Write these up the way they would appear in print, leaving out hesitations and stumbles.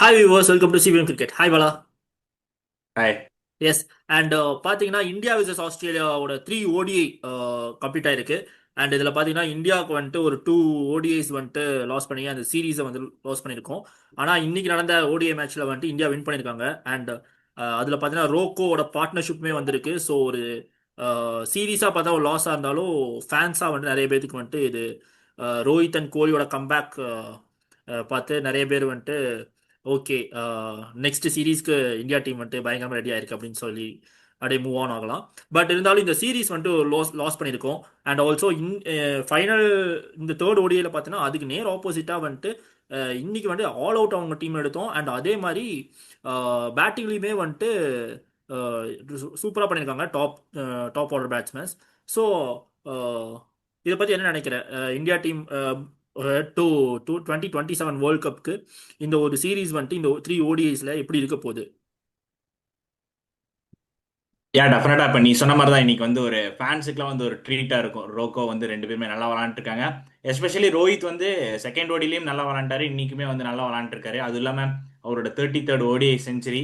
Hi viewers, welcome to CBM Cricket. Hi Bala. Hi. Yes and பார்த்தீங்கன்னா India versus ஆஸ்திரேலியாவோட three ODI complete ஆயிருக்கு. And இதில் பார்த்தீங்கன்னா இந்தியாவுக்கு வந்துட்டு ஒரு டூ ஓடிஐஸ் வந்துட்டு லாஸ் பண்ணி அந்த சீரீஸை வந்து லாஸ் பண்ணியிருக்கோம். ஆனால் இன்னைக்கு நடந்த ஓடிஐ மேட்ச்சில் வந்துட்டு இந்தியா வின் பண்ணியிருக்காங்க. அண்ட் அதில் பார்த்தீங்கன்னா ரோக்கோவோட பார்ட்னர்ஷிப்புமே வந்திருக்கு. ஸோ ஒரு சீரீஸாக பார்த்தா ஒரு லாஸாக இருந்தாலும் ஃபேன்ஸாக வந்துட்டு நிறைய பேருக்கு வந்துட்டு இது ரோஹித் அண்ட் கோலியோட கம்பேக் பார்த்து நிறைய பேர் வந்துட்டு ஓகே நெக்ஸ்ட் சீரீஸ்க்கு இந்தியா டீம் வந்துட்டு பயங்கரமாக ரெடி ஆயிருக்கு அப்படின்னு சொல்லி அப்படியே மூவ் ஆன் ஆகலாம். பட் இருந்தாலும் இந்த சீரீஸ் வந்துட்டு லாஸ் பண்ணியிருக்கோம். அண்ட் ஆல்சோ ஃபைனல் இந்த தேர்ட் ஓடியில் பார்த்தீங்கன்னா அதுக்கு நேர் ஆப்போசிட்டாக வந்துட்டு இன்னைக்கு வந்து ஆல் அவுட் அவங்க டீம் எடுத்தோம். அண்ட் அதே மாதிரி பேட்டிங்லேயுமே வந்துட்டு சூப்பராக பண்ணியிருக்காங்க டாப் ஆர்டர் பேட்ஸ்மேன்ஸ். ஸோ இதை பற்றி என்ன நினைக்கிறேன்? India team to to 2027 world கப்புக்கு இந்த ஒரு சீரீஸ் வந்துட்டு இந்த த்ரீ ஓடிஐஸ்ல எப்படி இருக்க போகுது? டெஃபினட்டா இப்போ நீ சொன்ன மாதிரி தான் இன்னைக்கு வந்து ஒரு ஃபேன்ஸுக்குலாம் வந்து ஒரு ட்ரீட்டாக இருக்கும். ரோக்கோ வந்து ரெண்டு பேருமே நல்லா விளாண்டுருக்காங்க. எஸ்பெஷலி ரோஹித் வந்து செகண்ட் ஓடிலையும் நல்லா விளாண்டாரு, இன்னைக்குமே வந்து நல்லா விளாண்டுருக்காரு. அது இல்லாமல் அவரோட 33rd ஓடிஐ செஞ்சுரி,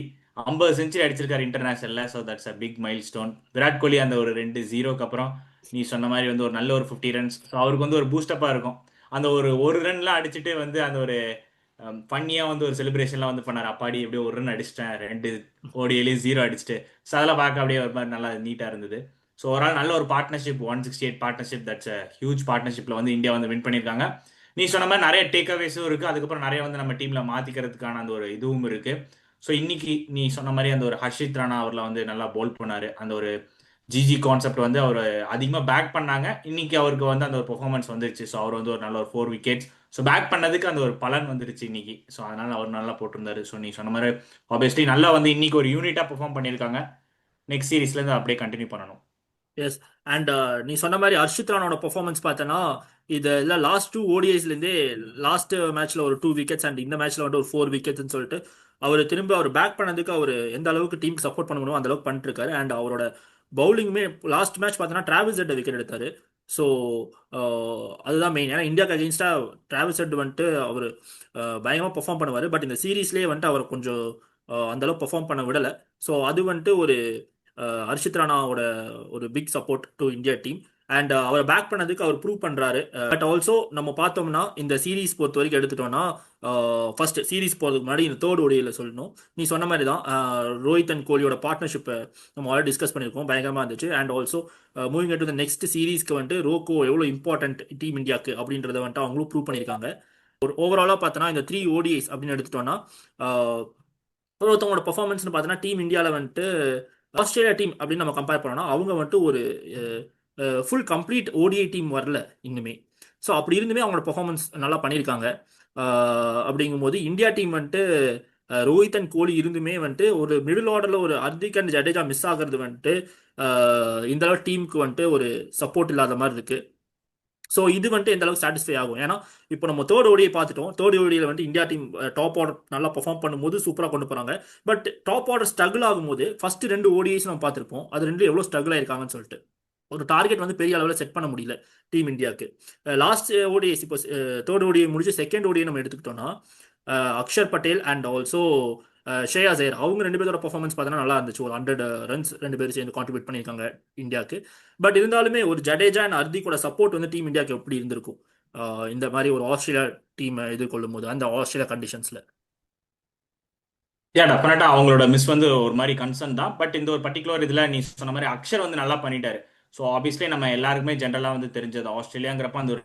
50 செஞ்சுரி அடிச்சிருக்காரு இன்டர்நேஷனலில். So that's a big milestone. Virat Kohli அந்த ஒரு 2-0க்கு அப்புறம் நீ சொன்ன மாதிரி வந்து ஒரு நல்ல ஒரு 50 ரன்ஸ். ஸோ அவருக்கு வந்து ஒரு பூஸ்டப்பாக இருக்கும். அந்த ஒரு ரன்லாம் அடிச்சுட்டு வந்து அந்த ஒரு ஃபன்னியாக வந்து ஒரு செலிப்ரேஷன்லாம் வந்து பண்ணார். அப்பாடி எப்படியோ ஒரு ரன் அடிச்சிட்டேன், 2 ஓடிஐலேயும் 0 அடிச்சுட்டு. ஸோ அதெல்லாம் பார்க்க அப்படியே ஒரு மாதிரி நல்லா நீட்டாக இருந்தது. ஸோ ஒரு ஆள் நல்ல ஒரு partnership, 168 partnership, that's a huge பார்ட்னர்ஷிப்பில் வந்து இந்தியா வந்து வின் பண்ணியிருக்காங்க. நீ சொன்ன மாதிரி நிறைய டேக் அவேஸும் இருக்குது. அதுக்கப்புறம் நிறைய வந்து நம்ம டீமில் மாற்றிக்கிறதுக்கான அந்த ஒரு இதுவும் இருக்குது. ஸோ இன்னைக்கு நீ சொன்ன மாதிரி அந்த ஒரு ஹர்ஷித் ராணா அவரில் வந்து நல்லா போல்ட் பண்ணார். அந்த ஒரு ஜிஜி கான்செப்ட் வந்து அவர் அதிகமாக பேக் பண்ணாங்க. இன்னைக்கு அவருக்கு வந்து அந்த ஒரு பெர்ஃபார்மன்ஸ் வந்துருச்சு. ஸோ அவர் வந்து ஒரு நல்ல ஒரு 4 விக்கெட்ஸ். ஸோ பேக் பண்ணதுக்கு அந்த ஒரு பலன் வந்துருச்சு இன்னைக்கு. ஸோ அதனால அவர் நல்லா போட்டிருந்தாரு. ஸோ நீ சொன்ன மாதிரி ஆப்வியஸ்லி நல்லா வந்து இன்னைக்கு ஒரு யூனிட்டாக பெர்ஃபார்ம் பண்ணியிருக்காங்க. நெக்ஸ்ட் சீரீஸ்லேருந்து அப்படியே கண்டினியூ பண்ணணும். எஸ் அண்ட் நீ சொன்ன மாதிரி ஹர்ஷித் ரானோட பெர்ஃபார்மன்ஸ் பார்த்தனா இது எல்லாம் லாஸ்ட் டூ ஓடிஐஸ்லேருந்தே லாஸ்ட் மேட்ச்ல ஒரு 2 விக்கெட்ஸ் அண்ட் இந்த மேட்ச்ல வந்து ஒரு 4 விக்கெட்ஸ்னு சொல்லிட்டு அவர் திரும்ப அவர் பேக் பண்ணதுக்கு அவர் எந்த அளவுக்கு டீம் சப்போர்ட் பண்ண முடியுமோ அந்த அளவுக்கு பண்ணிட்டு இருக்காரு. அண்ட் அவரோட பவுலிங்குமே லாஸ்ட் மேட்ச் பார்த்தோன்னா டிராவிஸ் ஹெட் விக்கெட் எடுத்தாரு. ஸோ அதுதான் மெயின். ஏன்னா இந்தியாவுக்கு அகேன்ஸ்டா டிராவிஸ் ஹெட் வந்துட்டு அவர் பயங்கரமாக பெர்ஃபார்ம் பண்ணுவார். பட் இந்த சீரீஸ்லேயே வந்துட்டு அவர் கொஞ்சம் அந்த அளவுக்கு பெர்ஃபார்ம் பண்ண விடலை. ஸோ அது வந்துட்டு ஒரு ஹர்ஷித் ராணாவோட ஒரு big support to India team. And அவரை பேக் பண்ணதுக்கு அவர் ப்ரூவ் பண்றாரு. பட் ஆல்சோ நம்ம பார்த்தோம்னா இந்த சீரீஸ் பொறுத்த வரைக்கும் எடுத்துட்டோம்னா ஃபர்ஸ்ட் சீரீஸ் போகிறதுக்கு முன்னாடி இந்த தேர்ட் ஓடியில் சொல்லணும். நீ சொன்ன மாதிரி தான் ரோஹித் அண்ட் கோலியோட பார்ட்னர்ஷிப்பை நம்ம ஆல்ரெடி டிஸ்கஸ் பண்ணியிருக்கோம், பயங்கரமாக இருந்துச்சு. And also moving to the next சீரீஸ்க்கு வந்துட்டு ரோக்கோ எவ்வளோ இம்பார்ட்டன்ட் டீம் இந்தியாவுக்கு அப்படின்றத வந்துட்டு அவங்களும் ப்ரூவ் பண்ணியிருக்காங்க. ஒரு ஓவராலாக பார்த்தோன்னா இந்த த்ரீ ஓடிஐஸ் அப்படின்னு எடுத்துட்டோம்னா ஒருத்தவங்களோட பர்ஃபார்மன்ஸ்னு பார்த்தோன்னா டீம் இந்தியாவில் வந்துட்டு ஆஸ்திரேலியா டீம் அப்படின்னு நம்ம கம்பேர் பண்ணோம்னா அவங்க வந்துட்டு ஒரு ஃபுல் கம்ப்ளீட் ஓடிஐ டீம் வரல இன்னுமே. ஸோ அப்படி இருந்துமே அவங்களோட பர்ஃபார்மன்ஸ் நல்லா பண்ணியிருக்காங்க. அப்படிங்கும்போது இந்தியா டீம் வந்துட்டு ரோஹித் அண்ட் கோலி இருந்துமே வந்துட்டு ஒரு மிடில் ஆர்டரில் ஒரு ஹர்திக் அண்ட் ஜடேஜா மிஸ் ஆகிறது வந்துட்டு இந்த அளவு டீமுக்கு வந்துட்டு ஒரு சப்போர்ட் இல்லாத மாதிரி இருக்கு. ஸோ இது வந்துட்டு எந்த அளவுக்கு சாட்டிஸ்ஃபை ஆகும்? ஏன்னா இப்போ நம்ம தேர்ட் ஓடியை பார்த்துட்டோம். தேர்ட் ஓடியில் வந்து இந்தியா டீம் டாப் ஆர்டர் நல்லா பர்ஃபார்ம் பண்ணும்போது சூப்பராக கொண்டு போகிறாங்க. பட் டாப் ஆர்டர் ஸ்ட்ரகிள் ஆகும்போது ஃபர்ஸ்ட் ரெண்டு ஓடிஐஸ் நம்ம பார்த்துருப்போம், அது ரெண்டு எவ்வளோ ஸ்ட்ரகிள் ஆயிருக்காங்கன்னு சொல்லிட்டு ஒரு டார்கெட் வந்து பெரிய அளவில் செட் பண்ண முடியல டீம் இந்தியாவுக்கு. லாஸ்ட் ஓடிஐஸ் இப்போ தேர்ட் ஓடிஐ முடிஞ்சு செகண்ட் ஓடிஐ நம்ம எடுத்துக்கிட்டோம்னா அக்ஷர் பட்டேல் அண்ட் ஆல்சோ ஷ்ரேயாஸ் ஐயர் அவங்க ரெண்டு பேரோட பர்ஃபார்மன்ஸ் பார்த்தோன்னா நல்லா இருந்துச்சு. ஒரு 100 ரன்ஸ் ரெண்டு பேரும் சேர்ந்து கான்ட்ரிபியூட் பண்ணியிருக்காங்க இந்தியாவுக்கு. பட் இருந்தாலுமே ஒரு ஜடேஜா அண்ட் ஹர்திக்கோட சப்போர்ட் வந்து டீம் இந்தியாவுக்கு எப்படி இருந்திருக்கும் இந்த மாதிரி ஒரு ஆஸ்திரேலியா டீம் எதிர்கொள்ளும் போது அந்த ஆஸ்திரேலியா கண்டிஷன்ஸ்ல? டெஃபினட்டா அவங்களோட மிஸ் வந்து ஒரு மாதிரி கன்சர்ன் தான். பட் இந்த ஒரு பர்டிகுலர் இதில் நீ சொன்ன மாதிரி அக்ஷர் வந்து நல்லா பண்ணிட்டாரு. ஸோ ஆப்வியஸ்லி நம்ம எல்லாருக்குமே ஜென்ரலாக வந்து தெரிஞ்சது ஆஸ்திரேலியாங்கிறப்ப அந்த ஒரு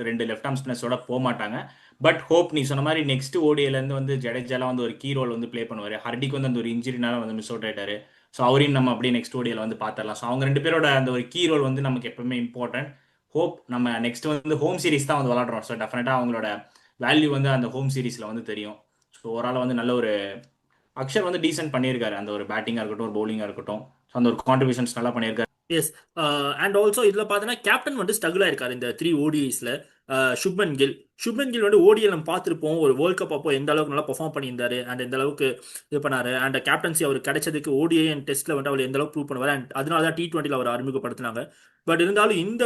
ரெண்டு லெஃப்ட் ஆர்ம் ஸ்பின்னர்ஸோட போக மாட்டாங்க. பட் ஹோப் நீ சொன்ன மாதிரி நெக்ஸ்ட் ஓடியிலேருந்து வந்து ஜடேஜாலாம் வந்து ஒரு கீ ரோல் வந்து ப்ளே பண்ணுவார். ஹர்டிக் வந்து அந்த ஒரு இன்ஜுரினால வந்து மிஸ் அவுட் ஆயிட்டாரு. ஸோ அவரையும் நம்ம அப்படியே நெக்ஸ்ட் ஓடியில் வந்து பார்த்துடலாம். ஸோ அவங்க ரெண்டு பேரோட அந்த ஒரு கீ ரோல் வந்து நமக்கு எப்பவுமே இம்பார்ட்டன்ட். ஹோப் நம்ம நெக்ஸ்ட் வந்து ஹோம் சீரிஸ் தான் வந்து விளாடுறோம். ஸோ டெஃபினட்டாக அவங்களோட வேல்யூ வந்து அந்த ஹோம் சீரிஸில் வந்து தெரியும். ஸோ ஓவரால் வந்து நல்ல ஒரு அக்ஷர் வந்து டீசென்ட் பண்ணியிருக்காரு. அந்த ஒரு பேட்டிங்காக இருக்கட்டும், ஒரு பவுலிங்காக இருக்கட்டும். ஸோ அந்த ஒரு கான்ட்ரிபியூஷன்ஸ் நல்லா பண்ணியிருக்காரு. எஸ் அண்ட் ஆல்சோ இதில் பார்த்தீங்கன்னா கேப்டன் வந்து ஸ்ட்ரகிள் ஆயிருக்காரு இந்த த்ரீ ஓடிஐஸில். சுப்மன் கில் வந்து ஓடிஎல் நம்ம பார்த்துருப்போம், ஒரு வேர்ல்ட் கப் அப்போ எந்த அளவுக்கு நல்லா பெர்ஃபார்ம் பண்ணியிருந்தாரு அண்ட் எந்த அளவுக்கு இது பண்ணாரு. அண்ட் கேப்டன்சி அவர் கிடைச்சதுக்கு ஓடிஐ அண்ட் டெஸ்ட்டில் வந்து அவர் எந்த அளவுக்கு ப்ரூவ் பண்ணுவார். அண்ட் அதனால தான் T20 அவர் அறிமுகப்படுத்தினாங்க. பட் இருந்தாலும் இந்த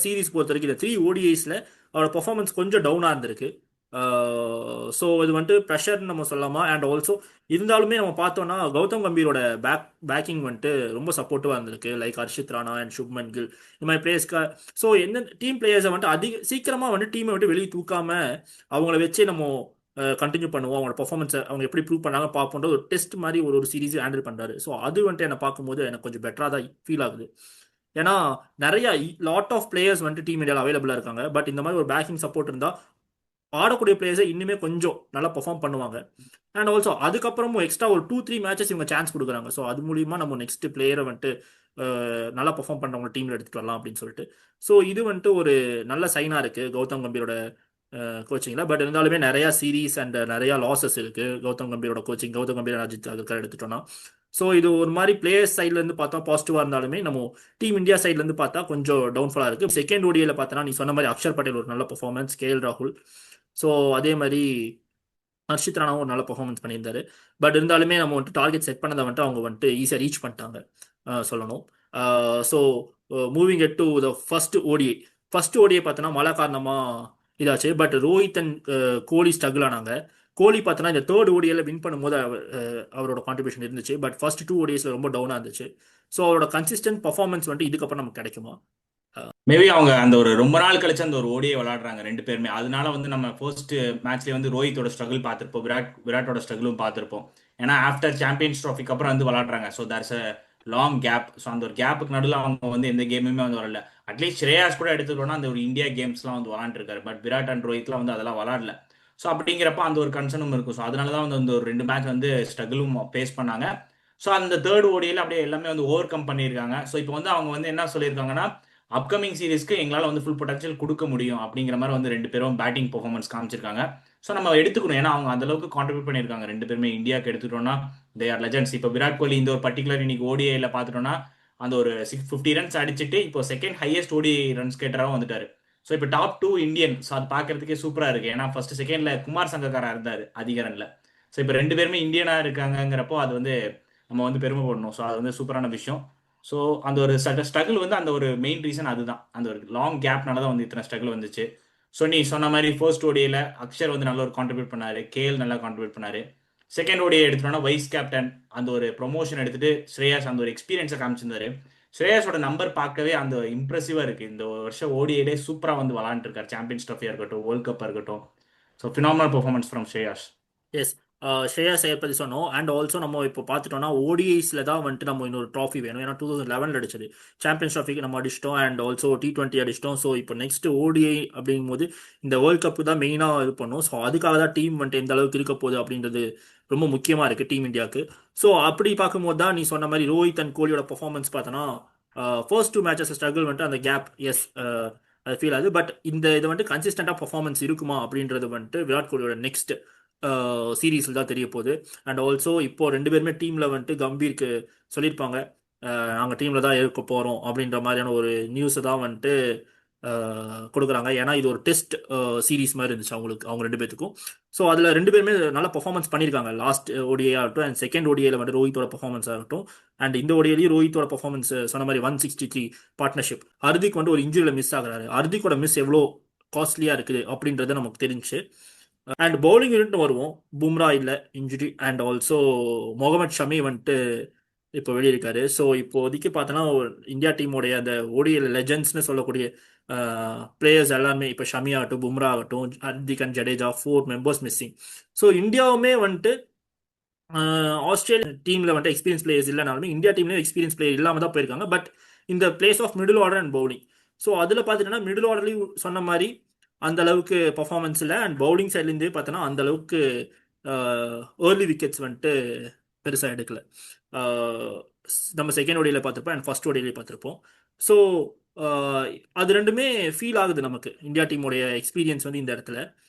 சீரீஸ் பொறுத்த வரைக்கும் இந்த த்ரீ ஓடிஐஸில் அவரோட பெர்ஃபார்மன்ஸ் கொஞ்சம் டவுனாக இருந்திருக்கு. ஸோ இது வந்துட்டு ப்ரெஷர்னு நம்ம சொல்லலாமா. அண்ட் ஆல்சோ இருந்தாலுமே நம்ம பார்த்தோம்னா கௌதம் கம்பீரோட பேக்கிங் வந்துட்டு ரொம்ப சப்போர்ட்டிவாக இருந்திருக்கு. லைக் ஹர்ஷித் ராணா அண்ட் சுப்மன் கில் இந்த மாதிரி பிளேயர்ஸ்க்கு. ஸோ எந்த டீம் பிளேயர்ஸை வந்துட்டு சீக்கிரமாக வந்து டீமை விட்டு வெளியே தூக்காம அவங்கள வச்சே நம்ம கண்டினியூ பண்ணுவோம். அவங்களோட பர்ஃபார்மன்ஸை அவங்க எப்படி ப்ரூவ் பண்ணாங்க பார்ப்போன்ற ஒரு டெஸ்ட் மாதிரி ஒரு சீரீஸ் ஹேண்டில் பண்ணுறாரு. ஸோ அது வந்துட்டு என்னை பார்க்கும்போது எனக்கு கொஞ்சம் பெட்டராக தான் ஃபீல் ஆகுது. ஏன்னா நிறைய லாட் ஆஃப் பிளேயர்ஸ் வந்துட்டு டீம் இந்தியாவில் அவைலபிளாக இருக்காங்க. பட் இந்த மாதிரி ஒரு பேக்கிங் சப்போர்ட் இருந்தால் ஆடக்கூடிய பிளேயர்ஸை இன்னுமே கொஞ்சம் நல்லா பெர்ஃபார்ம் பண்ணுவாங்க. அண்ட் ஆல்சோ அதுக்கப்புறமும் எக்ஸ்ட்ரா ஒரு 2-3 மேட்சஸ் இவங்க சான்ஸ் கொடுக்குறாங்க. ஸோ அது மூலியமா நம்ம நெக்ஸ்ட் பிளேயரை வந்துட்டு நல்லா பெர்ஃபார்ம் பண்ணுறவங்க டீமில் எடுத்துகிட்டு வரலாம் அப்படின்னு சொல்லிட்டு. ஸோ இது வந்துட்டு ஒரு நல்ல சைனாக இருக்குது கௌதம் கம்பீரோட கோச்சிங்கில். பட் இருந்தாலுமே நிறையா சீரீஸ் அண்ட் நிறையா லாசஸ் இருக்குது கௌதம் கம்பீரோட கோச்சிங். கௌதம் கம்பீர் அஜித் அகர்கர் எடுத்துட்டோம்னா ஸோ இது ஒரு மாதிரி பிளேயர்ஸ் சைட்லேருந்து பார்த்தா பாசிட்டிவாக இருந்தாலுமே நம்ம டீம் இந்தியா சைட்லேருந்து பார்த்தா கொஞ்சம் டவுன்ஃபாலாக இருக்குது. செகண்ட் ஓடியில் பார்த்தோன்னா நீ சொன்ன மாதிரி அக்ஷர் பட்டேல் ஒரு நல்ல பர்ஃபார்மன்ஸ், கேஎல் ராகுல், ஸோ அதே மாதிரி ஹர்ஷித் ராணாவும் ஒரு நல்ல பர்ஃபார்மன்ஸ் பண்ணியிருந்தாரு. பட் இருந்தாலுமே நம்ம வந்துட்டு டார்கெட் செட் பண்ணதை வந்துட்டு அவங்க வந்துட்டு ஈஸியாக ரீச் பண்ணிட்டாங்க சொல்லணும். So moving at to the first ODI பார்த்தோன்னா மழை காரணமாக இதாச்சு. But Rohit and Kohli struggle ஆனாங்க. கோலி பார்த்தோன்னா இந்த தேர்ட் ஓடிஐல வின் பண்ணும்போது அவரோட கான்ட்ரிபியூஷன் இருந்துச்சு. பட் ஃபர்ஸ்ட் 2 ஓடிஐஸ்ல ரொம்ப டவுனாக இருந்துச்சு. ஸோ அவரோட கன்சிஸ்டன்ட் பர்ஃபார்மன்ஸ் வந்துட்டு இதுக்கப்புறம் நமக்கு கிடைக்குமா? மேபி அவங்க அந்த ஒரு ரொம்ப நாள் கழிச்சு அந்த ஒரு ஓடியை விளையாடுறாங்க ரெண்டு பேருமே. அதனால வந்து நம்ம ஃபர்ஸ்ட் மேட்ச்லேயே வந்து ரோஹித்தோட ஸ்ட்ரகிள் பார்த்துருப்போம், விராட்டோட ஸ்ட்ரகிளும் பார்த்துருப்போம். ஏன்னா ஆஃப்டர் சாம்பியன்ஸ் ட்ராஃபிக்கு அப்புறம் வந்து விளையாடுறாங்க. So that's a long gap. So அந்த ஒரு கேப்புக்கு நடுவில் அவங்க வந்து எந்த கேமுமே வந்து வரல. அட்லீஸ்ட் ஸ்ரேயாஸ் கூட எடுத்துக்கிட்டோம்னா அந்த ஒரு இந்தியா கேம்ஸ்லாம் வந்து விளாண்டுருக்காரு. பட் விராட் அண்ட் ரோஹித்லாம் வந்து அதெல்லாம் விளாடல. ஸோ அப்படிங்கிறப்ப அந்த ஒரு கன்சர்னும் இருக்கும். ஸோ அதனால தான் வந்து அந்த ஒரு 2 மேட்ச் வந்து ஸ்ட்ரகிளும் ஃபேஸ் பண்ணாங்க. ஸோ அந்த தேர்ட் ஓடியில் அப்படியே எல்லாமே வந்து ஓவர் கம் பண்ணியிருக்காங்க. ஸோ இப்போ வந்து அவங்க வந்து என்ன சொல்லியிருக்காங்கன்னா அப்கமிங் சீரிஸ்க்கு எங்களால் வந்து ஃபுல் பொட்டன்ஷியல் கொடுக்க முடியும் அப்படிங்கிற மாதிரி வந்து 2 பேரும் பேட்டிங் பெர்ஃபார்மன்ஸ் காமிச்சிருக்காங்க. ஸோ நம்ம எடுத்துக்கணும். ஏன்னா அவங்க அந்த அளவுக்கு கான்ட்ரிபியூட் பண்ணியிருக்காங்க 2 பேருமே. இந்தியாவுக்கு எடுத்துட்டோம்னா தே ஆர் லெஜண்ட்ஸ். இப்போ விராட் கோலி இந்த ஒரு பர்டிகுலர் இன்னைக்கு ஓடிஐல பார்த்துட்டோம்னா அந்த ஒரு 50 ரன்ஸ் அடிச்சுட்டு இப்போ செகண்ட் ஹையஸ்ட் ஓடி ரன்ஸ் கேட்டராகவும் வந்துட்டாரு. ஸோ இப்போ டாப் 2 இந்தியன். ஸோ அது பார்க்கறதுக்கே சூப்பராக இருக்கு. ஏன்னா ஃபர்ஸ்ட் செகண்ட்ல குமார் சங்கக்காரா இருந்தார் அதிக ரன்ல. ஸோ இப்போ 2 பேருமே இந்தியனாக இருக்காங்கிறப்போ அது வந்து நம்ம வந்து பெருமைப்படணும். ஸோ அது வந்து சூப்பரான விஷயம். ஸோ அந்த ஒரு ஸ்ட்ரகிள் வந்து அந்த ஒரு மெயின் ரீசன் அதுதான். அந்த ஒரு லாங் கேப்னால தான் வந்து இத்தனை ஸ்ட்ரகிள் வந்துச்சு. ஸோ நீ சொன்ன மாதிரி ஃபர்ஸ்ட் ஓடியில் அக்ஷர் வந்து நல்ல ஒரு கான்ட்ரிபியூட் பண்ணாரு, கேஎல் நல்லா கான்ட்ரிபியூட் பண்ணாரு. செகண்ட் ஓடியை எடுத்துட்டோம்னா வைஸ் கேப்டன் அந்த ஒரு ப்ரொமோஷன் எடுத்துட்டு ஸ்ரேயாஸ் அந்த ஒரு எக்ஸ்பீரியன்ஸை காமிச்சிருந்தாரு. ஸ்ரேயாஸோட நம்பர் பார்க்கவே அந்த இம்ப்ரெசிவாக இருக்கு. இந்த வருஷம் ஓடிஐலே சூப்பராக வந்து விளாண்டுருக்காரு. சாம்பியன்ஸ் ட்ராஃபியாக இருக்கட்டும், வேர்ல்ட் கப்பாக இருக்கட்டும். So phenomenal performance from Shreyas. Yes, Shreyas Iyer பற்றி சொன்னோம். அண்ட் ஆல்சோ நம்ம இப்போ பார்த்துட்டோம்னா ஓடிஐஸில் தான் வந்துட்டு நம்ம இன்னொரு ட்ராஃபி வேணும். ஏன்னா 2011 அடிச்சது சாம்பியன்ஸ் ட்ராஃபிக்கு நம்ம அடிச்சிட்டோம். அண்ட் ஆல்சோ T20 அடிச்சிட்டோம். ஸோ இப்போ நெக்ஸ்ட் ஓடிஐ அப்படிங்கும்போது இந்த வேர்ல்ட் கப்பு தான் மெயினாக இது பண்ணும். ஸோ அதுக்காக தான் டீம் வந்துட்டு எந்த அளவுக்கு இருக்க போகுது அப்படின்றது ரொம்ப முக்கியமாக இருக்குது டீம் இந்தியாவுக்கு. ஸோ அப்படி பார்க்கும்போது தான் நீ சொன்ன மாதிரி ரோஹித் அண்ட் கோலியோட பர்ஃபார்மன்ஸ் பார்த்தோன்னா ஃபர்ஸ்ட் 2 மேட்சஸ் ஸ்ட்ரகிள் வந்துட்டு அந்த கேப் எஸ் அது ஃபீல் ஆகுது. பட் இந்த இது வந்துட்டு கன்சிஸ்டண்டாக பர்ஃபார்மன்ஸ் இருக்குமா அப்படின்றது வந்துட்டு விராட் கோலியோட நெக்ஸ்ட் சீரீஸில் தான் தெரிய போகுது. அண்ட் ஆல்சோ இப்போ 2 பேருமே டீமில் வந்துட்டு கம்பீருக்கு சொல்லியிருப்பாங்க நாங்கள் டீமில் தான் இருக்க போகிறோம் அப்படின்ற மாதிரியான ஒரு நியூஸை தான் வந்துட்டு கொடுக்குறாங்க. ஏன்னா இது ஒரு டெஸ்ட் சீரீஸ் மாதிரி இருந்துச்சு அவங்க 2 பேத்துக்கும். ஸோ அதில் 2 பேருமே நல்ல பர்ஃபார்மன்ஸ் பண்ணியிருக்காங்க. லாஸ்ட் ஓடிஐ ஆகட்டும் அண்ட் செகண்ட் ஓடிஐல வந்துட்டு ரோஹித்தோட பர்ஃபார்மன்ஸ் ஆகட்டும். அண்ட் இந்த ஓடிஐலையும் ரோஹித்தோட பர்ஃபார்மன்ஸ் சொன்ன மாதிரி 163 பார்ட்னர்ஷிப். ஹர்திக் வந்து ஒரு இன்ஜுரியில் மிஸ் ஆகுறாரு. ஹர்திக்கோட மிஸ் எவ்வளோ காஸ்ட்லியாக இருக்குது அப்படின்றது நமக்கு தெரிஞ்சு. அண்ட் பவுலிங் யூனிட்னு வருவோம். பும்ரா இல்லை, injury. And also Mohammed Shami வந்துட்டு இப்போ வெளியிருக்காரு. ஸோ இப்போதைக்கு பார்த்தோன்னா இந்தியா டீமோடைய அந்த ஓடிஐ லெஜண்ட்ஸ்னு சொல்லக்கூடிய பிளேயர்ஸ் எல்லாருமே இப்போ ஷமி ஆகட்டும், பும்ரா ஆகட்டும், Hardik and Jadeja 4 members missing. So இந்தியாவுமே வந்துட்டு ஆஸ்திரேலியன் டீமில் வந்துட்டு எக்ஸ்பீரியன்ஸ் பிளேயர்ஸ் இல்லைனாலுமே இந்தியா டீம்லேயும் எக்ஸ்பீரியன்ஸ் பிளேயர் இல்லாமல் தான் போயிருக்காங்க. பட் இந்த place of middle order and bowling. So அதில் பார்த்துட்டோன்னா மிடில் ஆர்டர்லையும் சொன்ன மாதிரி அந்த அளவுக்கு பர்ஃபார்மன்ஸ் இல்லை. அண்ட் பவுலிங் சைட்லேருந்தே பார்த்தோன்னா அந்த அளவுக்கு ஏர்லி விக்கெட்ஸ் வந்துட்டு பெருசாக எடுக்கல. நம்ம செகண்ட் ஓடியில் பார்த்துருப்போம் அண்ட் ஃபர்ஸ்ட் ஓடியிலே பார்த்துருப்போம். ஸோ அது ரெண்டுமே ஃபீல் ஆகுது நமக்கு இந்தியா டீமோடைய எக்ஸ்பீரியன்ஸ் வந்து இந்த இடத்துல.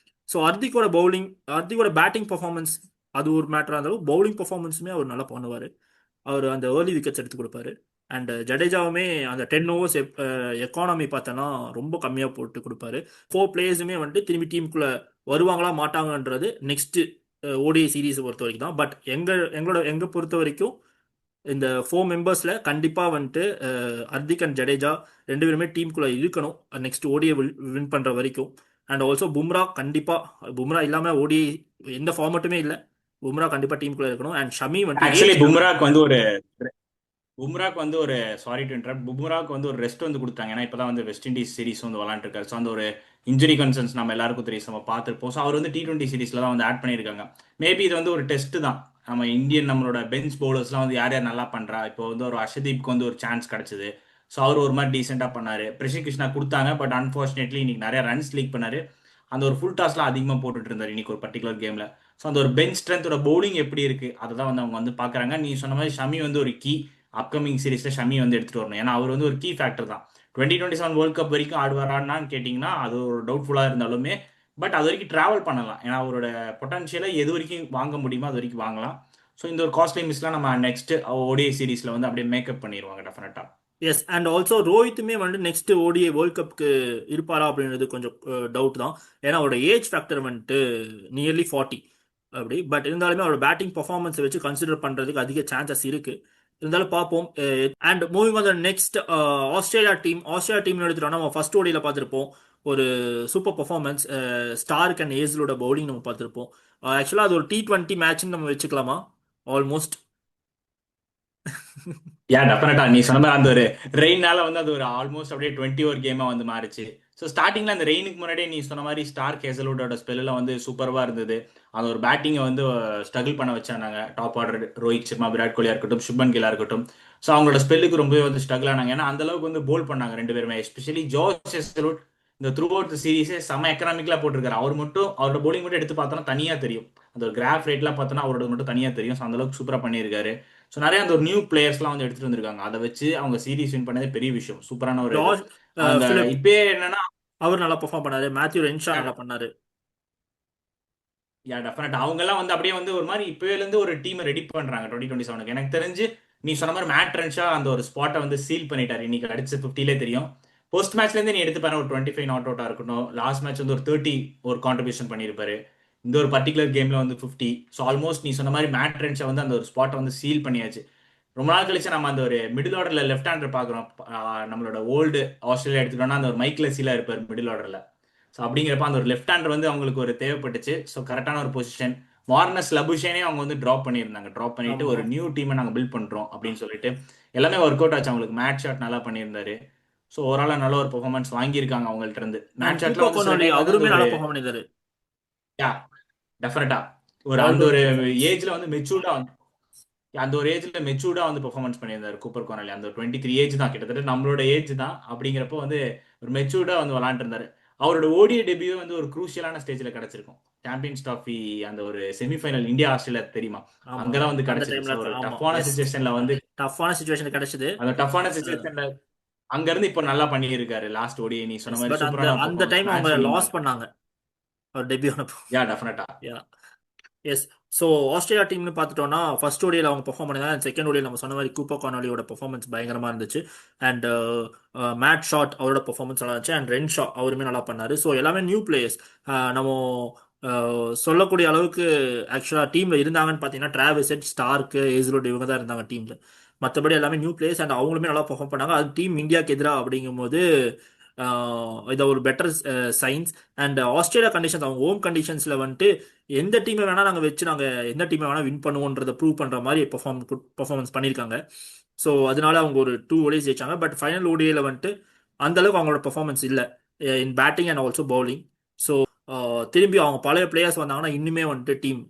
ஸோ ஹர்திக்கோட பேட்டிங் பர்ஃபார்மன்ஸ் அது ஒரு மேட்டராக இருந்தாலும் பவுலிங் பர்ஃபார்மன்ஸுமே அவர் நல்லா பண்ணுவார். அவர் அந்த ஏர்லி விக்கெட்ஸ் எடுத்து கொடுப்பாரு. அண்ட் ஜடேஜாவுமே அந்த 10 ஓவர்ஸ் எக்கானமி பார்த்தோன்னா ரொம்ப கம்மியாக போட்டு கொடுப்பாரு. 4 பிளேயர்ஸுமே வந்துட்டு திரும்பி டீமுக்குள்ளே வருவாங்களா மாட்டாங்கன்றது நெக்ஸ்ட் ஓடிஐ சீரீஸை பொறுத்த வரைக்கும் தான். பட் எங்களை பொறுத்த வரைக்கும் இந்த 4 மெம்பர்ஸில் கண்டிப்பாக வந்துட்டு ஹர்திக் அண்ட் ஜடேஜா 2 பேருமே டீமுக்குள்ளே இருக்கணும் நெக்ஸ்ட் ஓடிஐ வின் பண்ணுற வரைக்கும். அண்ட் ஆல்சோ பும்ரா கண்டிப்பா, பும்ரா இல்லாம ஓடி எந்த ஃபார்மட்டுமே இல்லை. பும்ரா கண்டிப்பா டீமுக்குள்ள இருக்கணும். அண்ட் ஷமி வந்துட்டு ஆக்சுவலி ஏஜ் கம்மி. பும்ராக்கு வந்து ஒரு சாரி டு இன்டரப்ட், பும்ராக்கு வந்து ஒரு ரெஸ்ட் வந்து கொடுத்தாங்க. ஏன்னா இப்பதான் வந்து வெஸ்ட் இண்டீஸ் சீரிஸ் வந்து விளாண்டுருக்காரு. ஸோ அந்த ஒரு இன்ஜுரி கன்சர்ன்ஸ் நம்ம எல்லாருக்கும் தெரியும், நம்ம பார்த்துருப்போம். ஸோ அவர் வந்து T20 சீரிஸ்ல தான் வந்து ஆட் பண்ணியிருக்காங்க. மேபி இது வந்து ஒரு டெஸ்ட் தான். நம்ம இந்தியன் நம்மளோட பெஞ்ச் பவுலர்ஸ்லாம் வந்து யார் யார் நல்லா பண்றா, இப்போ வந்து ஒரு அர்ஷதீப்க்கு வந்து ஒரு சான்ஸ் கிடைச்சது. ஸோ அவர் ஒரு மாதிரி டீசெண்டாக பண்ணாரு. பிரசித் கிருஷ்ணா கொடுத்தாங்க, பட் அன்ஃபார்ச்சுனேட்லி இன்னைக்கு நிறைய ரன்ஸ் லீக் பண்ணாரு. அந்த ஒரு ஃபுல் டாஸ்லாம் அதிகமாக போட்டுட்டு இருந்தார் இன்னைக்கு ஒரு பர்டிகுலர் கேம்ல. ஸோ அந்த ஒரு பெஞ்ச் ஸ்ட்ரென்த்தோட பவுலிங் எப்படி இருக்கு அதை தான் வந்து அவங்க வந்து பார்க்குறாங்க. நீ சொன்ன மாதிரி ஷமி வந்து ஒரு கீ அப்கமிங் சீரிஸ்ல ஷமி வந்து எடுத்துட்டு வரணும். ஏன்னா அவர் வந்து ஒரு கீ ஃபேக்டர் தான். 2027 வேர்ல்ட் கப் வரைக்கும் ஆடுவாரான்னு கேட்டிங்கன்னா அது ஒரு டவுட்ஃபுல்லாக இருந்தாலுமே, பட் அது வரைக்கும் டிராவல் பண்ணலாம். ஏன்னா அவரோட பொட்டன்ஷியலை எது வரைக்கும் வாங்க முடியுமோ அது வரைக்கும் வாங்கலாம். ஸோ இந்த ஒரு காஸ்ட்லி மிஸ்லாம் நம்ம நெக்ஸ்ட் ஓடிஐ சீரிஸ்ல வந்து அப்படியே மேக்கப் பண்ணிடுவாங்க டெஃபினட்டா. எஸ், அண்ட் ஆல்சோ ரோஹித்துமே வந்து நெக்ஸ்ட் ஓடிஐ வேர்ல்ட் கப்க்கு இருப்பாரா அப்படின்றது கொஞ்சம் டவுட் தான். ஏன்னா அவரோட ஏஜ் ஃபேக்டர் வந்துட்டு நியர்லி 40 அப்படி. பட் இருந்தாலுமே அவரோட பேட்டிங் பர்ஃபார்மன்ஸை வச்சு கன்சிடர் பண்றதுக்கு அதிக சான்சஸ் இருக்கு. இருந்தாலும் பார்ப்போம். And moving on the next, Australia team எடுத்துட்டோம்னா நம்ம ஃபர்ஸ்ட் ஓடியில் பார்த்துருப்போம் ஒரு சூப்பர் பர்ஃபார்மன்ஸ். ஸ்டார்க் அண்ட் ஏஸ்லோட பவுலிங் நம்ம பார்த்துருப்போம். ஆக்சுவலாக அது ஒரு T20 மேட்ச்னு நம்ம வச்சுக்கலாமா ஆல்மோஸ்ட். ஏன் டெஃபினட்டா நீ சொன்ன மாதிரி அந்த ஒரு ரெயின்னால வந்து அது ஒரு ஆல்மோஸ்ட் அப்படியே 20 ஓவர் கேமா வந்து மாறிச்சு. ஸோ ஸ்டார்டிங்ல அந்த ரெயினுக்கு முன்னாடியே நீ சொன்ன மாதிரி ஸ்டார்க் ஹேசல்வுட்டோட ஸ்பெல்லாம் வந்து சூப்பர்வா இருந்தது. அந்த ஒரு பேட்டிங்கை வந்து ஸ்ட்ரகிள் பண்ண வச்சாங்க. டாப் ஆர்டர் ரோஹித் சர்மா, விராட் கோலியா இருக்கட்டும், சுப்மன் கில்லா இருக்கட்டும். ஸோ அவங்களோட ஸ்பெல்லுக்கு ரொம்பவே வந்து ஸ்ட்ரகிள் ஆனாங்க. ஏன்னா அந்த அளவுக்கு வந்து போல் பண்ணாங்க ரெண்டு பேருமே. எஸ்பெஷலி ஜோஸ் ஹேசல்வுட் இந்த த்ரூ அவுட் சீரிஸே செம்ம எக்கனாமிக்கலா போட்டிருக்காரு. அவர் மட்டும் அவரோட போலிங் மட்டும் எடுத்து பார்த்தோன்னா தனியா தெரியும். அந்த ஒரு கிராஃப் ரேட்லாம் பார்த்தோன்னா அவரோட மட்டும் தனியா தெரியும். ஸோ அந்த அளவுக்கு சூப்பரா பண்ணியிருக்காரு. ஸோ நிறைய அந்த ஒரு நியூ பிளேயர்ஸ்லாம் வந்து எடுத்துட்டு வந்திருக்காங்க. அதை வச்சு அவங்க சீரிஸ் வின் பண்ணதே பெரிய விஷயம். சூப்பரான ஒரு இது. ஜார்ஜ் அந்த பிலிப் இப்பயே என்னன்னா, அவர் நல்லா பெர்ஃபார்ம் பண்ணாரு. மேத்யூ ரென்ஷா நல்லா பண்ணாரு. யா டெஃபினட் அவங்க எல்லாம் வந்து அப்படியே வந்து ஒரு மாதிரி இப்பவே இருந்து ஒரு டீம் ரெடி பண்றாங்க 2027க்கு. எனக்கு தெரிஞ்சு நீ சொன்ன மாதிரி மேட் ரென்ஷா அந்த ஒரு ஸ்பாட்டை வந்து சீல் பண்ணிட்டாரு. இன்னைக்கு அடிச்ச 50லே தெரியும். போஸ்ட் மேட்ச்ல இருந்து நீ எடுத்து பாரு, ஒரு 25 நாட் அவுட்டா இருக்கட்டும். லாஸ்ட் மேட்ச் வந்து ஒரு 30 ஒரு கான்ட்ரிபியூஷன் பண்ணியிருப்பாரு. இந்த ஒரு பர்டிகுலர் கேம்ல வந்து 50. ஸோ ஆல்மோஸ்ட் நீ சொன்ன மாதிரி மேட் ரென்ஷா வந்து அந்த ஒரு ஸ்பாட்டை வந்து சீல் பண்ணியாச்சு. ரொம்ப நாள் கழிச்சு நம்ம அந்த ஒரு மிடில் ஆர்டர்ல லெஃப்ட் ஹேண்டர் பாக்குறோம். நம்மளோட ஓல்டு ஆஸ்திரேலியா எடுத்துட்டோம்னா அந்த ஒரு மைக் லெஸ்ஸில இருப்பார் மிடில் ஆர்டர்ல. ஸோ அப்படிங்கிறப்ப அந்த ஒரு லெஃப்ட் ஹேண்டர் வந்து அவங்களுக்கு ஒரு தேவைப்பட்டுச்சு. ஸோ கரெக்டான ஒரு பொசிஷன். மார்னஸ் லபுஷேனே அவங்க வந்து ட்ராப் பண்ணியிருந்தாங்க. ட்ராப் பண்ணிட்டு ஆமா. ஒரு நியூ டீமை நாங்கள் பில்ட் பண்றோம் அப்படின்னு சொல்லிட்டு எல்லாமே ஒர்க் அவுட் ஆச்சு. அவங்களுக்கு மேட்ச் ஷாட் நல்லா பண்ணியிருந்தாரு. ஸோ ஓவராலா நல்ல ஒரு பெர்ஃபார்மன்ஸ் வாங்கியிருக்காங்க அவங்கள்ட்ட இருந்து. அண்ட் மேட்ச் ஷாட்ல கூப்பர் வந்து சில கொனாலி டைம் வந்து அந்த அவருமே ஒரு நல்லா பெர்ஃபார்ம் பண்ணியிருந்தாரு. டெஃபினட்டா ஒரு ஆல் அந்த ஒரு ரவுண்ட் பெர்ஃபார்மன்ஸ். ஏஜ்ல வந்து மெச்சூர்டா அந்த ஒரு ஏஜ்ல மெச்சூர்டா வந்து பெர்ஃபார்மன்ஸ் பண்ணியிருந்தாரு கூப்பர் கோனலி. அந்த 23 ஏஜ் தான், கிட்டத்தட்ட நம்மளோட ஏஜ் தான். அப்படிங்கிறப்போ வந்து ஒரு மெச்சூர்டா வந்து விளாண்டு இருந்தாரு. அவரோட ஓடிய டெபியூ வந்து ஒரு குரூஷியலான ஸ்டேஜ்ல கிடைச்சிருக்கும். சாம்பியன்ஸ் ட்ராஃபி அந்த ஒரு செமிஃபைனல் இந்தியா ஆஸ்திரேலியா தெரியுமா, ஆமா, அங்கதான் வந்து அந்த கிடைச்சது. டைம்ல ஸோ ஒரு ஆமா. டஃப்பான எஸ், சுச்சுவேஷன்ல வந்து டஃப்பான சுச்சுவேஷன் கிடைச்சது. அந்த டஃப்பான சுச்சுவேஷன்ல அங்க இருந்து இப்போ நல்லா பண்ணியிருக்காரு. லாஸ்ட் ஓடியை நீ சொன்ன எஸ், மாதிரி பட் அந்த சூப்பரான அந்த பெர்ஃபார்மன்ஸ், டைம் அவங்க மேட்ச் வின்னிங் லாஸ் பண்ணாங்க. பண்ணாங்க அவர் டெபியூ ஆனப்போ. யா டெஃபினட்டா. யா. எஸ். ஸோ ஆஸ்திரேலியா டீம்னு பார்த்துட்டோம்னா ஃபர்ஸ்ட் ஓடியில் அவங்க பெர்ஃபார்ம் பண்ணிருந்தாங்க. செகண்ட் ஓடியில் நம்ம சொன்ன மாதிரி கூப்பர் கானாலியோட பெர்ஃபார்மன்ஸ் பயங்கரமாக இருந்துச்சு. அண்ட் மேட் ஷாட் அவரோட பெர்ஃபார்மன்ஸ் நல்லா இருந்துச்சு. அண்ட் ரென் ஷா அவருமே நல்லா பண்ணாரு. ஸோ எல்லாமே நியூ பிளேயர்ஸ். நம்ம சொல்லக்கூடிய அளவுக்கு ஆக்சுவலாக டீமில் இருந்தாங்கன்னு பார்த்தீங்கன்னா டிராவிஸ் ஹெட், ஸ்டார்க்கு, ஏஸ்லோட் இவங்க தான் இருந்தாங்க டீமில். மற்றபடி எல்லாமே நியூ பிளேயர்ஸ் அண்ட் அவங்களுமே நல்லா பெர்ஃபார்ம் பண்ணாங்க. அது டீம் இந்தியாவுக்கு எதிராக அப்படிங்கும்போது இதை ஒரு better science. And Australia conditions அவங்க ஹோம் கண்டிஷன்ஸில் வந்துட்டு எந்த டீமை வேணால் நாங்கள் வச்சு நாங்கள் எந்த டீமை வேணால் வின் பண்ணுவோன்றதை ப்ரூவ் பண்ணுற மாதிரி பெர்ஃபார்மன்ஸ் பண்ணியிருக்காங்க. ஸோ அதனால அவங்க ஒரு 2 ஓடிஸ் ஜெயிச்சாங்க. பட் ஃபைனல் ஓடியில் வந்துட்டு அந்த அளவுக்கு அவங்களோட பெர்ஃபார்மன்ஸ் இல்லை இன் batting and also bowling. So திரும்பி அவங்க பழைய பிளேயர்ஸ் வந்தாங்கன்னா இன்னுமே வந்துட்டு டீம்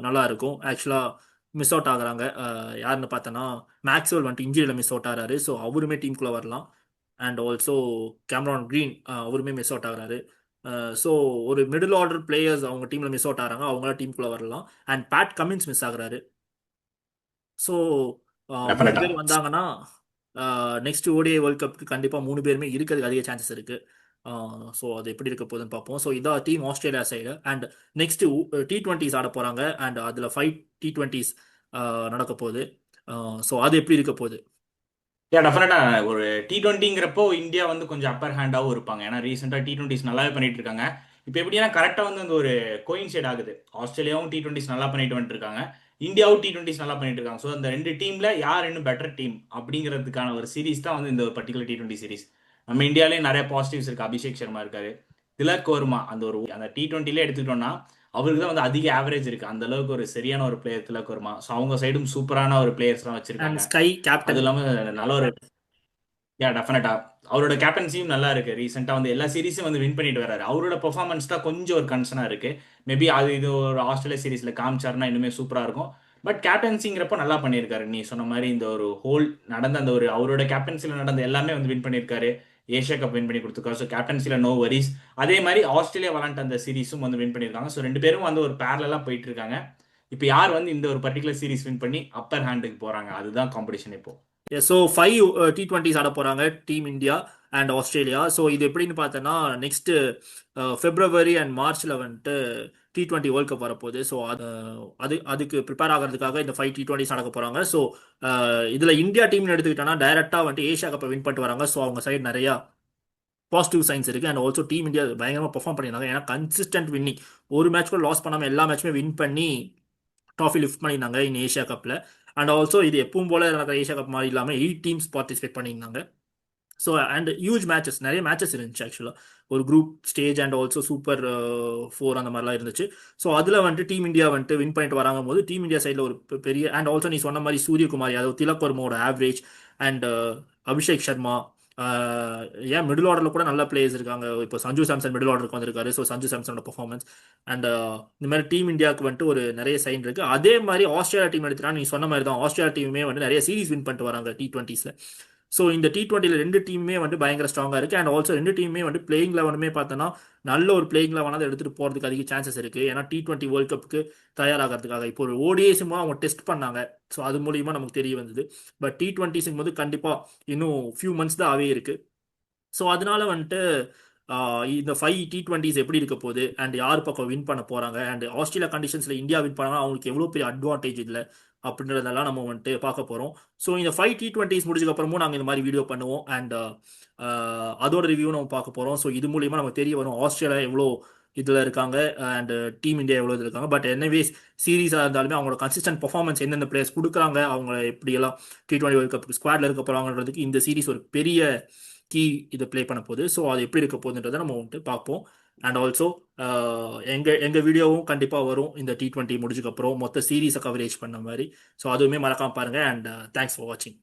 நல்லா இருக்கும். ஆக்சுவலாக மிஸ் அவுட் ஆகுறாங்க. யாருன்னு பார்த்தோன்னா மேக்ஸ்வெல் வந்துட்டு இன்ஜுரியில் மிஸ் அவுட் ஆகிறாரு. ஸோ அவருமே டீமுக்குள்ளே வரலாம். அண்ட் ஆல்சோ கேமரான் கிரீன் அவருமே மிஸ் அவுட் ஆகுறாரு. ஸோ ஒரு மிடில் ஆர்டர் பிளேயர்ஸ் அவங்க டீமில் மிஸ் அவுட் ஆகிறாங்க. அவங்களாம் டீமுக்குள்ளே வரலாம். அண்ட் பேட் கமின்ஸ் மிஸ் ஆகுறாரு. ஸோ 3 டெஃபினட்டா. பேர் வந்தாங்கன்னா நெக்ஸ்ட் ஓடிஐ வேர்ல்ட் கப்புக்கு கண்டிப்பாக 3 பேருமே இருக்கிறதுக்கு அதிக சான்சஸ் இருக்கு. ஸோ அது எப்படி இருக்க போகுதுன்னு பார்ப்போம். ஸோ இதான் team Australia side. And next T20s ஆட போகிறாங்க. அண்ட் அதில் 5 T20s நடக்க போகுது. ஸோ அது எப்படி இருக்க போகுது. டெஃபினட்டா ஒரு T20ங்கிறப்போ இந்தியா வந்து கொஞ்சம் அப்பர் ஹேண்டாகவும் இருப்பாங்க. ஏன்னா ரீசெண்டாக T20s நல்லாவே பண்ணிட்டு இருக்காங்க. இப்போ எப்படின்னா கரெக்டாக வந்து அந்த ஒரு கோயின்சைட் ஆகுது. ஆஸ்திரேலியாவும் T20s நல்லா பண்ணிட்டு வந்துட்டு இருக்காங்க, இந்தியாவும் T20s நல்லா பண்ணிட்டு இருக்காங்க. ஸோ அந்த ரெண்டு டீம்ல யார் இன்னும் பெட்டர் டீம் அப்படிங்கிறதுக்கான ஒரு சீரிஸ் தான் வந்து இந்த ஒரு பர்டிகுலர் T20 சீரிஸ். நம்ம இந்தியாவிலேயே நிறைய பாசிட்டிவ்ஸ் இருக்கு. அபிஷேக் சர்மா இருக்காரு, திலக் வர்மா அந்த T20லே எடுத்துக்கிட்டோம்னா அவருக்கு தான் வந்து அதிக ஆவரேஜ் இருக்கு. அந்த அளவுக்கு ஒரு சரியான ஒரு பிளேயர் திலக் வர்மா. ஸோ அவங்க சைடும் சூப்பரான ஒரு பிளேயர்ஸ்லாம் அண்ட் வச்சிருக்காங்க. ஸ்கை அது கேப்டன். இல்லாம நல்ல ஒரு டெஃபினட்டா அவரோட கேப்டன்சியும் நல்லா இருக்கு. ரீசெண்டா வந்து எல்லா சீரிஸும் வந்து வின் பண்ணிட்டு வராரு. அவரோட பெர்ஃபார்மன்ஸ் தான் கொஞ்சம் ஒரு கன்சர்னா இருக்கு. மேபி அது இது ஒரு ஆஸ்திரேலியா சீரிஸ்ல காமிச்சாருன்னா இன்னுமே சூப்பரா இருக்கும். பட் கேப்டன்சிங்கிறப்ப நல்லா பண்ணியிருக்காரு. நீ சொன்ன மாதிரி இந்த ஒரு ஹோல் நடந்த அந்த ஒரு அவரோட கேப்டன்சில நடந்த எல்லாமே வந்து வின் பண்ணியிருக்காரு. ஏஷியா கப் வின் பண்ணி கொடுத்துருக்காரு. ஸோ கேப்டன்சில நோ வரிஸ். அதே மாதிரி ஆஸ்திரேலியா விளாண்ட அந்த சீரிஸும் வந்து வின் பண்ணியிருக்காங்க. ஸோ ரெண்டு பேரும் வந்து ஒரு பேரலா போயிட்டு இருக்காங்க. இப்போ யார் வந்து இந்த ஒரு பர்டிகுலர் சீரிஸ் வின் பண்ணி அப்பர் ஹேண்டுக்கு போறாங்க, அதுதான் காம்படிஷன் இப்போ. ஸோ 5 T20s ஆட போறாங்க team India and Australia. So இது எப்படின்னு பார்த்தோன்னா நெக்ஸ்ட் பிப்ரவரி அண்ட் மார்ச்ல வந்துட்டு T20 வேர்ல்ட் கப் வரப்போகுது. ஸோ அதுக்கு ப்ரிப்பேர் ஆகிறதுக்காக இந்த 5 T20s நடக்க போறாங்க. ஸோ இதுல இந்தியா டீம்னு எடுத்துக்கிட்டோம்னா டைரக்டா வந்துட்டு ஏஷியா கப்பை வின் பண்ணிட்டு வராங்க. ஸோ அவங்க சைடு நிறைய பாசிட்டிவ் சைன்ஸ் இருக்கு. அண்ட் ஆல்சோ டீம் இந்தியா பயங்கரமா பெர்ஃபார்ம் பண்ணியிருந்தாங்க. ஏன்னா கன்சிஸ்டன்ட் வின்னிங், ஒரு மேட்ச் கூட லாஸ் பண்ணாம எல்லா மேட்சுமே வின் பண்ணி ட்ராஃபி லிஃப்ட் பண்ணியிருந்தாங்க இன் ஏஷியா கப்பில். அண்ட் ஆல்சோ இது எப்பவும் போல நடக்கிற ஏஷியா கப் மாதிரி இல்லாமல் 8 டீம்ஸ் பார்ட்டிசிபேட் பண்ணியிருந்தாங்க. ஸோ அண்ட் ஹியூஜ் மேட்சஸ், நிறைய மேட்சஸ் இருந்துச்சு ஆக்சுவலாக. ஒரு group stage and also super 4 அந்த மாதிரிலாம் இருந்துச்சு. ஸோ அதில் வந்துட்டு டீம் இந்தியா வந்துட்டு வின் பண்ணிட்டு வராங்க போது டீம் இந்தியா சைடில் ஒரு பெரிய அண்ட் ஆல்சோ நீ சொன்ன மாதிரி சூரியகுமார் யாதவ், திலக் வர்மாவோட ஆவரேஜ் அண்ட் அபிஷேக் சர்மா, ஏன் மிடில் ஆர்டரில் கூட நல்ல பிளேயர்ஸ் இருக்காங்க. இப்போ சஞ்சு சாம்சன் மிடில் ஆர்டருக்கு வந்திருக்காரு. ஸோ சஞ்சு சாம்சனோட பர்ஃபார்மன்ஸ் அண்ட் இந்த மாதிரி டீம் இந்தியாவுக்கு வந்துட்டு ஒரு நிறைய சைன் இருக்கு. அதே மாதிரி ஆஸ்திரேலியா டீம் எடுத்துட்டா நீ சொன்ன மாதிரி தான் ஆஸ்திரேலியா டீமுமே வந்து நிறைய சீரிஸ் வின் பண்ணிட்டு வராங்க T20s. ஸோ இந்த T20ல ரெண்டு டீமுமே வந்து பயங்கர ஸ்ட்ராங்காக இருக்குது. அண்ட் ஆல்சோ ரெண்டு டீமுமே வந்து பிளேயிங் லெவனுமே பார்த்தோன்னா நல்ல ஒரு பிளேயிங் லெவனாக அதை எடுத்துகிட்டு போகிறதுக்கு அதிக சான்சஸ் இருக்குது. ஏன்னா T20 வேர்ல்ட் கப்புக்கு தயாராகிறதுக்காக இப்போ ஒரு ஓடிஐஸுமா அவங்க டெஸ்ட் பண்ணாங்க. ஸோ அது மூலியமாக நமக்கு தெரிய வந்தது. பட் T20ஸுங்கும் போது கண்டிப்பாக இன்னும் ஃபியூ மந்த்ஸ் தான் ஆவே இருக்குது. ஸோ அதனால வந்துட்டு இந்த 5 T20s எப்படி இருக்க போகுது அண்ட் யார் பக்கம் வின் பண்ண போகிறாங்க அண்ட் ஆஸ்திரேலியா கண்டிஷன்ஸில் இந்தியா வின் பண்ணாங்கன்னா அவங்களுக்கு எவ்வளோ பெரிய அட்வான்டேஜ் இல்லை அப்படின்றதெல்லாம் நம்ம வந்துட்டு பார்க்க போகிறோம். ஸோ இந்த 5 T20s முடிஞ்சதுக்கப்புறமும் நாங்கள் இந்த மாதிரி வீடியோ பண்ணுவோம் அண்ட் அதோட ரிவ்யூ நம்ம பார்க்க போகிறோம். ஸோ இது மூலியமாக நமக்கு தெரிய வரும் ஆஸ்திரேலியா எவ்வளோ இதில் இருக்காங்க அண்ட் டீம் இந்தியா எவ்வளோ இதில் இருக்காங்க. பட் என்வேஸ் சீரீஸாக இருந்தாலுமே அவங்களோட கன்சிஸ்டன்ட் பர்ஃபார்மன்ஸ் எந்தெந்த பிளேயர்ஸ் கொடுக்குறாங்க, அவங்க எப்படியெல்லாம் T20 வேர்ல்ட் கப் ஸ்குவாட்ல இருக்க போகிறாங்கன்றதுக்கு இந்த சீரீஸ் ஒரு பெரிய கீ இதை ப்ளே பண்ண போகுது. ஸோ அது எப்படி இருக்க போகுதுன்றதை நம்ம வந்துட்டு பார்ப்போம். அண்ட் ஆல்சோ எங்கள் வீடியோவும் கண்டிப்பாக வரும் இந்த T20 முடிஞ்சதுக்கப்புறம் மொத்த சீரீஸை கவரேஜ் பண்ண மாதிரி. ஸோ அதுவுமே மறக்காம பாருங்கள் அண்ட் தேங்க்ஸ் ஃபார் வாட்சிங்.